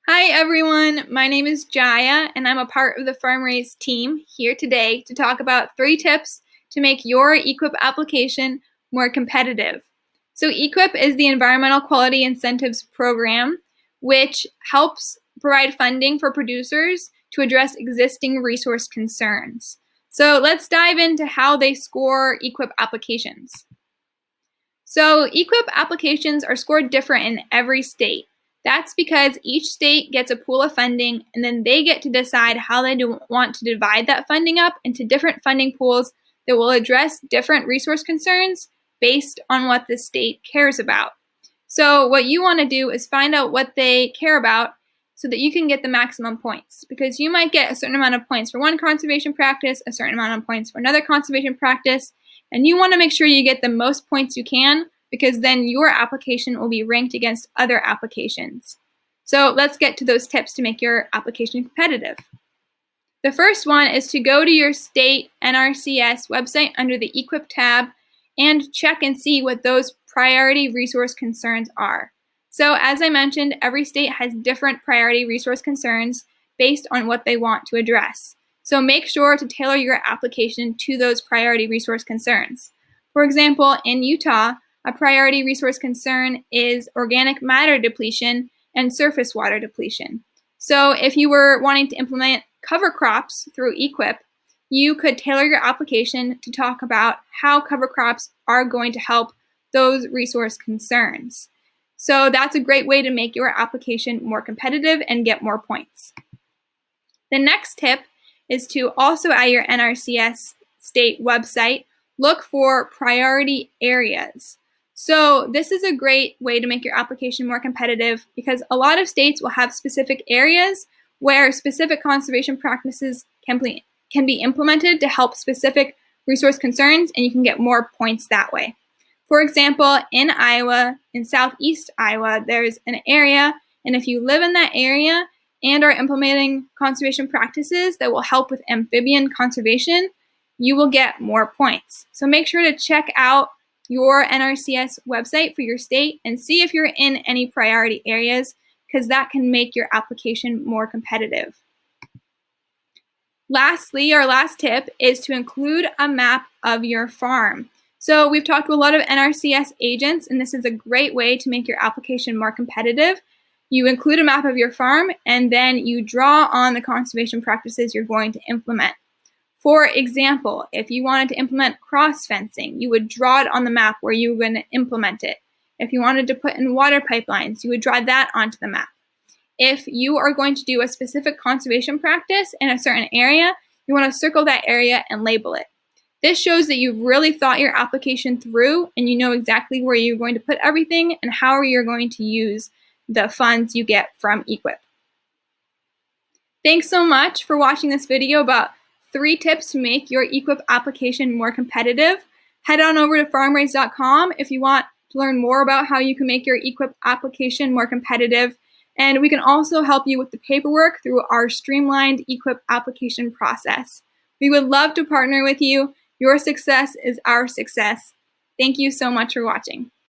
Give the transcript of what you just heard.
Hi everyone, my name is Jaya and I'm a part of the FarmRaise team here today to talk about 3 tips to make your EQIP application more competitive. So EQIP is the Environmental Quality Incentives Program, which helps provide funding for producers to address existing resource concerns. So let's dive into how they score EQIP applications. So EQIP applications are scored different in every state. That's because each state gets a pool of funding and then they get to decide how they want to divide that funding up into different funding pools that will address different resource concerns based on what the state cares about. So what you want to do is find out what they care about so that you can get the maximum points, because you might get a certain amount of points for one conservation practice, a certain amount of points for another conservation practice, and you want to make sure you get the most points you can, because then your application will be ranked against other applications. So let's get to those tips to make your application competitive. The first one is to go to your state NRCS website under the EQIP tab and check and see what those priority resource concerns are. So as I mentioned, every state has different priority resource concerns based on what they want to address. So make sure to tailor your application to those priority resource concerns. For example, in Utah, a priority resource concern is organic matter depletion and surface water depletion. So if you were wanting to implement cover crops through EQIP, you could tailor your application to talk about how cover crops are going to help those resource concerns. So that's a great way to make your application more competitive and get more points. The next tip is to also at your NRCS state website, look for priority areas. So this is a great way to make your application more competitive, because a lot of states will have specific areas where specific conservation practices can be implemented to help specific resource concerns, and you can get more points that way. For example, in Iowa, in southeast Iowa, there's an area, and if you live in that area and are implementing conservation practices that will help with amphibian conservation, you will get more points. So make sure to check out your NRCS website for your state and see if you're in any priority areas, because that can make your application more competitive. Lastly, our last tip is to include a map of your farm. So we've talked to a lot of NRCS agents, and this is a great way to make your application more competitive. You include a map of your farm, and then you draw on the conservation practices you're going to implement. For example, if you wanted to implement cross-fencing, you would draw it on the map where you were going to implement it. If you wanted to put in water pipelines, you would draw that onto the map. If you are going to do a specific conservation practice in a certain area, you want to circle that area and label it. This shows that you've really thought your application through and you know exactly where you're going to put everything and how you're going to use the funds you get from EQIP. Thanks so much for watching this video about 3 tips to make your EQIP application more competitive. Head on over to farmraise.com if you want to learn more about how you can make your EQIP application more competitive. And we can also help you with the paperwork through our streamlined EQIP application process. We would love to partner with you. Your success is our success. Thank you so much for watching.